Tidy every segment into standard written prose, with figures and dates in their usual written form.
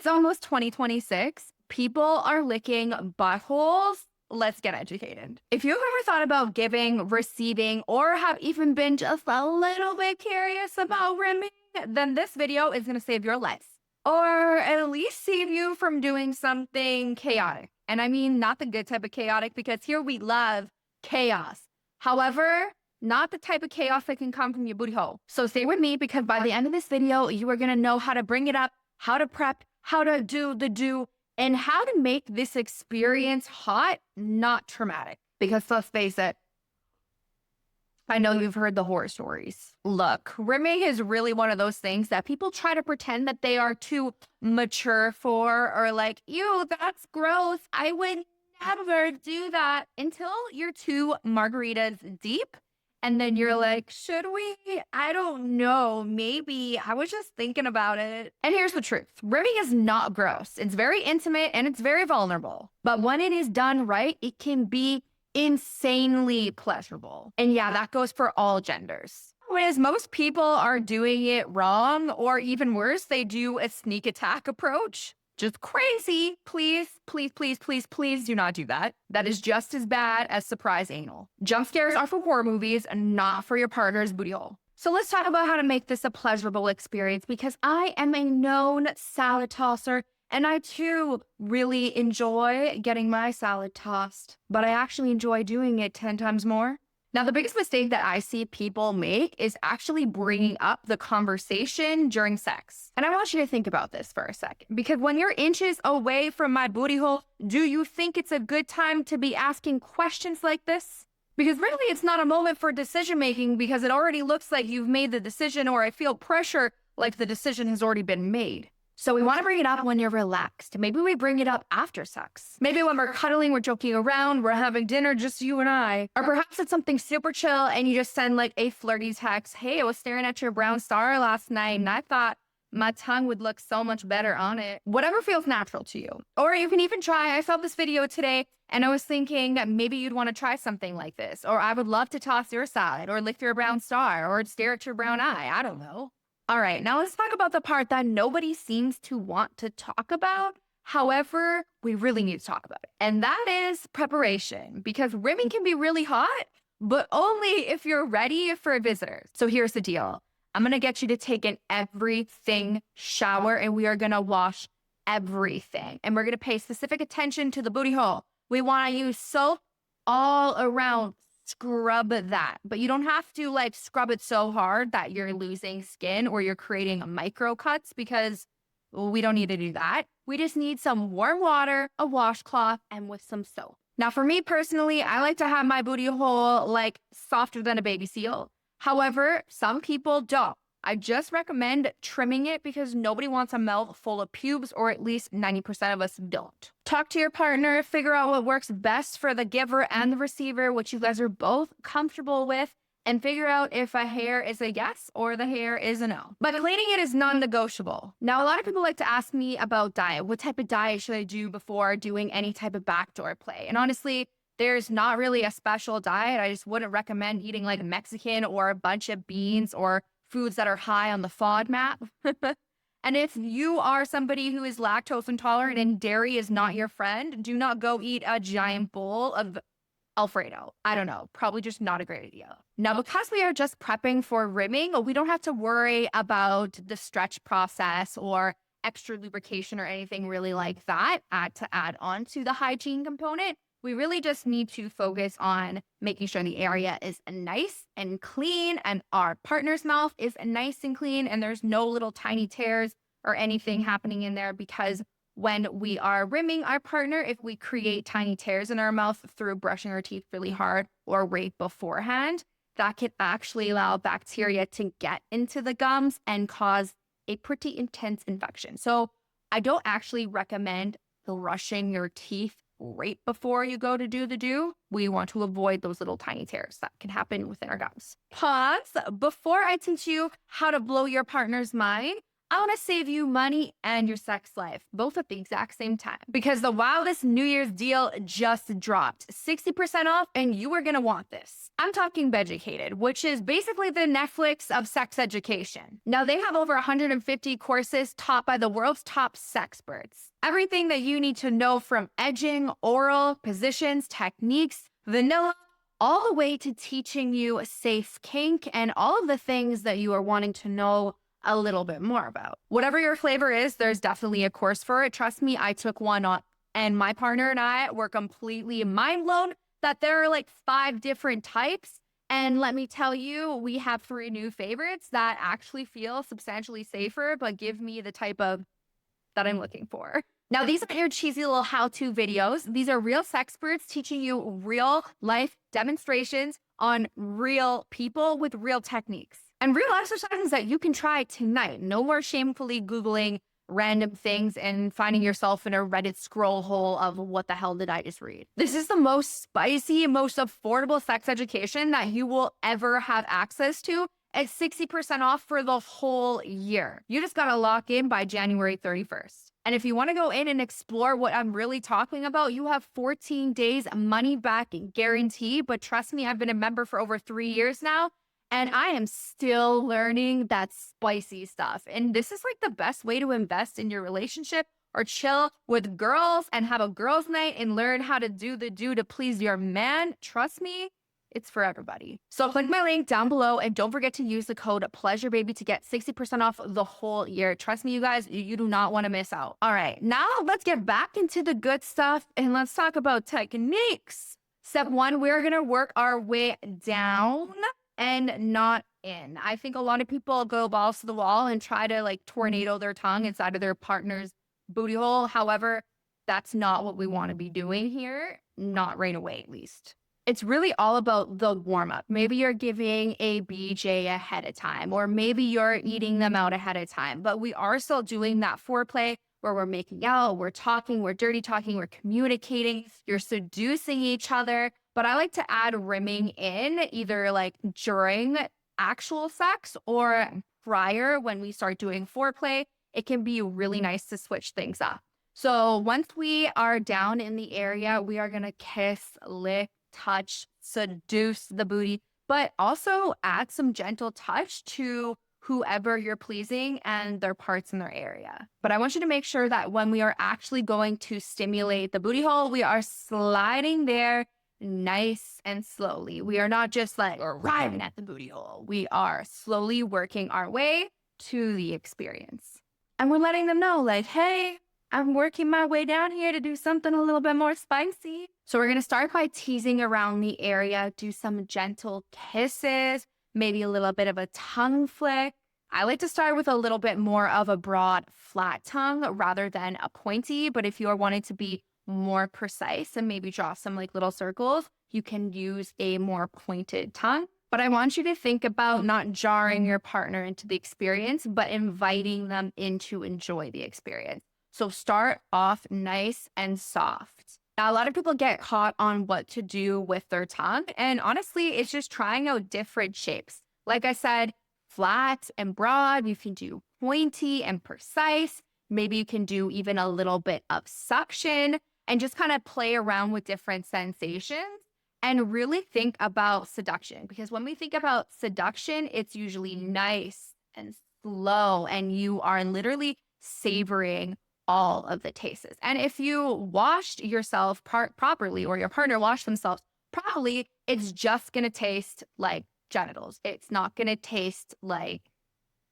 It's almost 2026. People are licking buttholes. Let's get educated. If you've ever thought about giving, receiving, or have even been just a little bit curious about rimming, then this video is going to save your life. Or at least save you from doing something chaotic. And I mean, not the good type of chaotic, because here we love chaos. However, not the type of chaos that can come from your booty hole. So stay with me, because by the end of this video, you are going to know how to bring it up, how to prep, how to do the do, and how to make this experience hot, not traumatic. Because let's face it, I know you've heard the horror stories. Look, rimming is really one of those things that people try to pretend that they are too mature for, or like, ew, that's gross. I would never do that, until you're 2 margaritas deep. And then you're like, should we? I don't know. Maybe. I was just thinking about it. And here's the truth. Rimming is not gross. It's very intimate and it's very vulnerable. But when it is done right, it can be insanely pleasurable. And yeah, that goes for all genders. Whereas most people are doing it wrong, or even worse, they do a sneak attack approach. Just crazy. Please, please, please, please, please do not do that. That is just as bad as surprise anal. Jump scares are for horror movies and not for your partner's booty hole. So let's talk about how to make this a pleasurable experience, because I am a known salad tosser, and I too really enjoy getting my salad tossed, but I actually enjoy doing it 10 times more. Now, the biggest mistake that I see people make is actually bringing up the conversation during sex. And I want you to think about this for a second, because when you're inches away from my booty hole, do you think it's a good time to be asking questions like this? Because really, it's not a moment for decision making, because it already looks like you've made the decision, or I feel pressure like the decision has already been made. So we want to bring it up when you're relaxed. Maybe we bring it up after sex. Maybe when we're cuddling, we're joking around, we're having dinner, just you and I. Or perhaps it's something super chill and you just send like a flirty text. Hey, I was staring at your brown star last night and I thought my tongue would look so much better on it. Whatever feels natural to you. Or you can even try, I saw this video today and I was thinking that maybe you'd want to try something like this. Or I would love to toss your salad, or lick your brown star, or stare at your brown eye. I don't know. All right, now let's talk about the part that nobody seems to want to talk about. However, we really need to talk about it. And that is preparation, because rimming can be really hot, but only if you're ready for visitors. So here's the deal. I'm going to get you to take an everything shower, and we are going to wash everything. And we're going to pay specific attention to the booty hole. We want to use soap all around. Scrub that, but you don't have to like scrub it so hard that you're losing skin or you're creating micro cuts, because we don't need to do that. We just need some warm water, a washcloth, and with some soap. Now, for me personally, I like to have my booty hole like softer than a baby seal. However, some people don't. I just recommend trimming it, because nobody wants a mouth full of pubes, or at least 90% of us don't. Talk to your partner, figure out what works best for the giver and the receiver, which you guys are both comfortable with, and figure out if a hair is a yes or the hair is a no. But cleaning it is non-negotiable. Now, a lot of people like to ask me about diet. What type of diet should I do before doing any type of backdoor play? And honestly, there's not really a special diet. I just wouldn't recommend eating like Mexican or a bunch of beans or foods that are high on the FODMAP. And if you are somebody who is lactose intolerant and dairy is not your friend, do not go eat a giant bowl of Alfredo. I don't know, probably just not a great idea. Now, because we are just prepping for rimming, we don't have to worry about the stretch process or extra lubrication or anything really like that to add on to the hygiene component. We really just need to focus on making sure the area is nice and clean, and our partner's mouth is nice and clean, and there's no little tiny tears or anything happening in there, because when we are rimming our partner, if we create tiny tears in our mouth through brushing our teeth really hard or right beforehand, that can actually allow bacteria to get into the gums and cause a pretty intense infection. So I don't actually recommend brushing your teeth right before you go to do the do. We want to avoid those little tiny tears that can happen within our gums. Pause. Before I teach you how to blow your partner's mind, I want to save you money and your sex life, both at the exact same time. Because the wildest New Year's deal just dropped 60% off, and you are going to want this. I'm talking Beducated, which is basically the Netflix of sex education. Now, they have over 150 courses taught by the world's top sexperts. Everything that you need to know from edging, oral, positions, techniques, vanilla, all the way to teaching you safe kink and all of the things that you are wanting to know a little bit more about. Whatever your flavor is, there's definitely a course for it. Trust me, I took one on, and my partner and I were completely mind blown that there are like 5 different types. And let me tell you, we have 3 new favorites that actually feel substantially safer, but give me the type of that I'm looking for. Now, these aren't your cheesy little how-to videos. These are real sexperts teaching you real life demonstrations on real people with real techniques and real exercises that you can try tonight. No more shamefully Googling random things and finding yourself in a Reddit scroll hole of what the hell did I just read? This is the most spicy, most affordable sex education that you will ever have access to at 60% off for the whole year. You just got to lock in by January 31st. And if you want to go in and explore what I'm really talking about, you have 14 days money back guarantee. But trust me, I've been a member for over 3 years now, and I am still learning that spicy stuff. And this is like the best way to invest in your relationship or chill with girls and have a girls' night and learn how to do to please your man. Trust me, it's for everybody. So click my link down below and don't forget to use the code PleasureBaby to get 60% off the whole year. Trust me, you guys, you do not want to miss out. All right, now let's get back into the good stuff and let's talk about techniques. Step 1, we're going to work our way down and not in. I think a lot of people go balls to the wall and try to like tornado their tongue inside of their partner's booty hole. However, that's not what we want to be doing here. Not right away, at least. It's really all about the warm up. Maybe you're giving a BJ ahead of time, or maybe you're eating them out ahead of time, but we are still doing that foreplay where we're making out, we're talking, we're dirty talking, we're communicating, you're seducing each other. But I like to add rimming in either like during actual sex or prior when we start doing foreplay. It can be really nice to switch things up. So once we are down in the area, we are going to kiss, lick, touch, seduce the booty, but also add some gentle touch to whoever you're pleasing and their parts in their area. But I want you to make sure that when we are actually going to stimulate the booty hole, we are sliding there nice and slowly. We are not just like arriving at the booty hole. We are slowly working our way to the experience. And we're letting them know like, hey, I'm working my way down here to do something a little bit more spicy. So we're going to start by teasing around the area, do some gentle kisses, maybe a little bit of a tongue flick. I like to start with a little bit more of a broad, flat tongue rather than a pointy. But if you're wanting to be more precise and maybe draw some like little circles, you can use a more pointed tongue. But I want you to think about not jarring your partner into the experience, but inviting them in to enjoy the experience. So start off nice and soft. Now, a lot of people get caught on what to do with their tongue. And honestly, it's just trying out different shapes. Like I said, flat and broad. You can do pointy and precise. Maybe you can do even a little bit of suction and just kind of play around with different sensations and really think about seduction. Because when we think about seduction, it's usually nice and slow and you are literally savoring all of the tastes. And if you washed yourself properly or your partner washed themselves properly, it's just going to taste like genitals. It's not going to taste like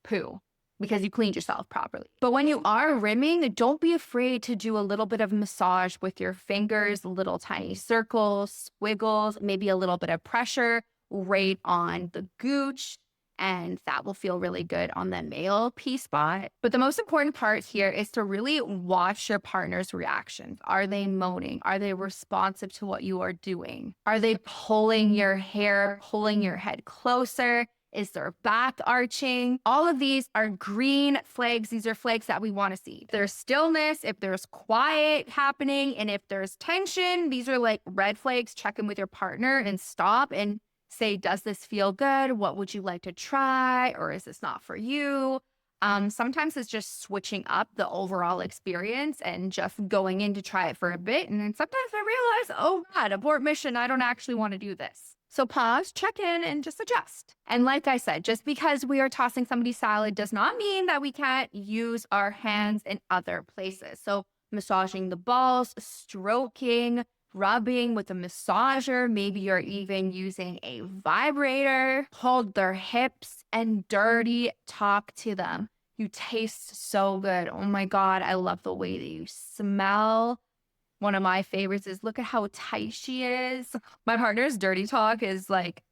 poo because you cleaned yourself properly. But when you are rimming, don't be afraid to do a little bit of massage with your fingers, little tiny circles, squiggles, maybe a little bit of pressure right on the gooch. And that will feel really good on the male P spot. But the most important part here is to really watch your partner's reactions. Are they moaning? Are they responsive to what you are doing? Are they pulling your hair, pulling your head closer? Is their back arching? All of these are green flags. These are flags that we want to see. If there's stillness, if there's quiet happening, and if there's tension, these are like red flags. Check in with your partner and stop and say, does this feel good? What would you like to try? Or is this not for you? Sometimes it's just switching up the overall experience and just going in to try it for a bit. And then sometimes I realize, oh God, abort mission. I don't actually want to do this. So pause, check in, and just adjust. And like I said, just because we are tossing somebody's salad does not mean that we can't use our hands in other places. So massaging the balls, stroking, rubbing with a massager. Maybe you're even using a vibrator. Hold their hips and dirty talk to them. You taste so good. Oh my God, I love the way that you smell. One of my favorites is look at how tight she is. My partner's dirty talk is like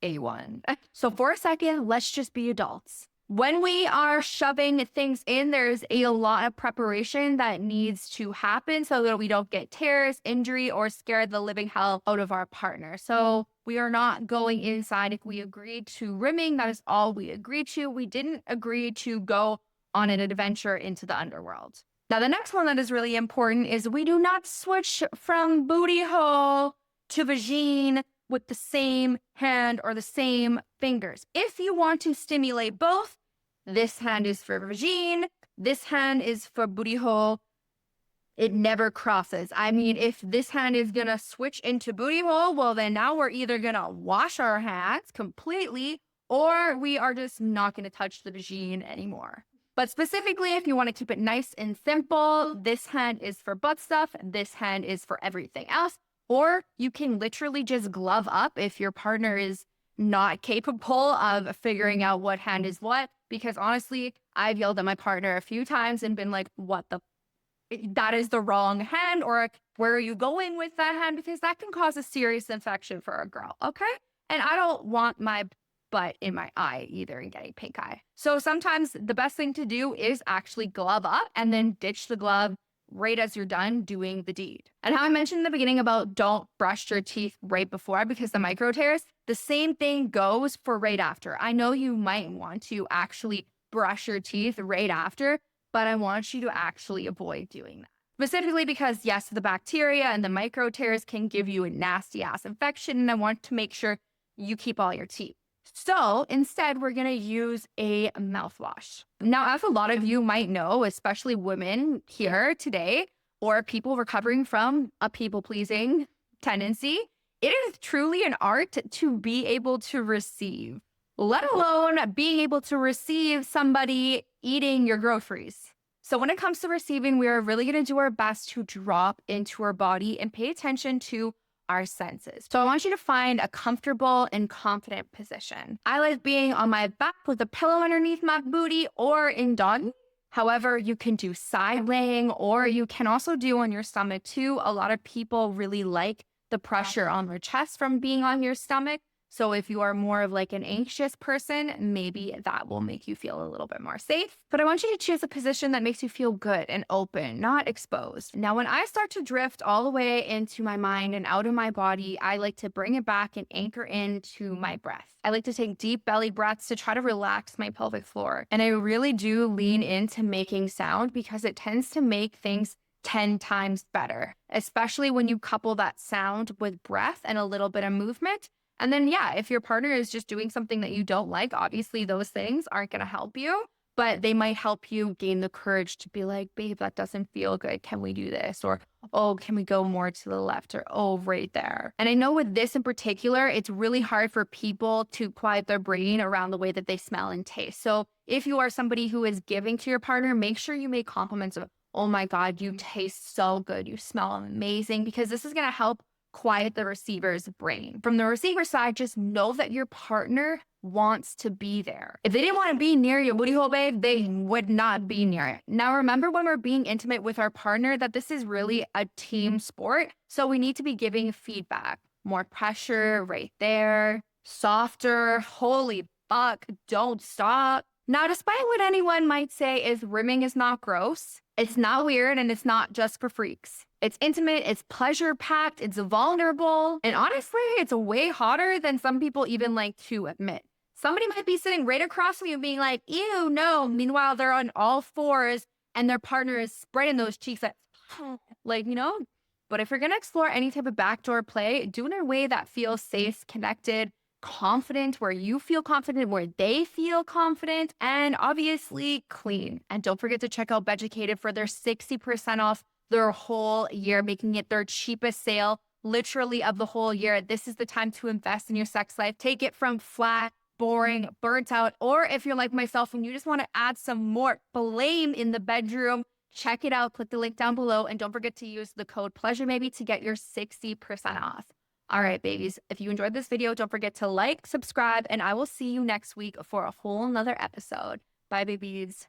A1. So for a second, let's just be adults. When we are shoving things in, there's a lot of preparation that needs to happen so that we don't get tears, injury, or scare the living hell out of our partner. So we are not going inside. If we agreed to rimming, that is all we agreed to. We didn't agree to go on an adventure into the underworld. Now, the next one that is really important is we do not switch from booty hole to vagine with the same hand or the same fingers. If you want to stimulate both, this hand is for vagine, this hand is for booty hole. It never crosses. I mean, if this hand is going to switch into booty hole, well, then now we're either going to wash our hands completely or we are just not going to touch the vagine anymore. But specifically, if you want to keep it nice and simple, this hand is for butt stuff, this hand is for everything else. Or you can literally just glove up if your partner is not capable of figuring out what hand is what. Because honestly, I've yelled at my partner a few times and been like, that is the wrong hand, or where are you going with that hand? Because that can cause a serious infection for a girl, okay? And I don't want my butt in my eye either and getting pink eye. So sometimes the best thing to do is actually glove up and then ditch the glove right as you're done doing the deed. And how I mentioned in the beginning about don't brush your teeth right before because the micro tears, the same thing goes for right after. I know you might want to actually brush your teeth right after, but I want you to actually avoid doing that. Specifically because yes, the bacteria and the micro tears can give you a nasty ass infection, and I want to make sure you keep all your teeth. So instead, we're going to use a mouthwash. Now, as a lot of you might know, especially women here today, or people recovering from a people-pleasing tendency, it is truly an art to be able to receive, let alone being able to receive somebody eating your groceries. So when it comes to receiving, we are really going to do our best to drop into our body and pay attention to our senses. So I want you to find a comfortable and confident position. I like being on my back with a pillow underneath my booty or in doggy. However, you can do side laying or you can also do on your stomach too. A lot of people really like the pressure on their chest from being on your stomach. So if you are more of like an anxious person, maybe that will make you feel a little bit more safe. But I want you to choose a position that makes you feel good and open, not exposed. Now, when I start to drift all the way into my mind and out of my body, I like to bring it back and anchor into my breath. I like to take deep belly breaths to try to relax my pelvic floor. And I really do lean into making sound because it tends to make things 10 times better, especially when you couple that sound with breath and a little bit of movement. And then, yeah, if your partner is just doing something that you don't like, obviously those things aren't going to help you, but they might help you gain the courage to be like, babe, that doesn't feel good. Can we do this? Or, oh, can we go more to the left? Or, oh, right there. And I know with this in particular, it's really hard for people to quiet their brain around the way that they smell and taste. So if you are somebody who is giving to your partner, make sure you make compliments of, oh my God, you taste so good. You smell amazing, because this is going to help quiet the receiver's brain. From the receiver side, just know that your partner wants to be there. If they didn't want to be near your booty hole, babe, they would not be near it. Now, remember when we're being intimate with our partner that this is really a team sport. So we need to be giving feedback. More pressure right there. Softer. Holy fuck. Don't stop. Now, despite what anyone might say is rimming is not gross, it's not weird, and it's not just for freaks. It's intimate, it's pleasure-packed, it's vulnerable, and honestly, it's way hotter than some people even like to admit. Somebody might be sitting right across from you being like, ew, no. Meanwhile, they're on all fours and their partner is spreading those cheeks like, you know? But if you're going to explore any type of backdoor play, do it in a way that feels safe, connected, confident, where you feel confident, where they feel confident, and obviously clean. And don't forget to check out Beducated for their 60% off their whole year, making it their cheapest sale literally of the whole year. This is the time to invest in your sex life. Take it from flat, boring, burnt out, or if you're like myself and you just want to add some more flame in the bedroom, check it out. Click the link down below and don't forget to use the code PLEASUREBABY to get your 60% off. All right, babies, if you enjoyed this video, don't forget to like, subscribe, and I will see you next week for a whole nother episode. Bye, babies.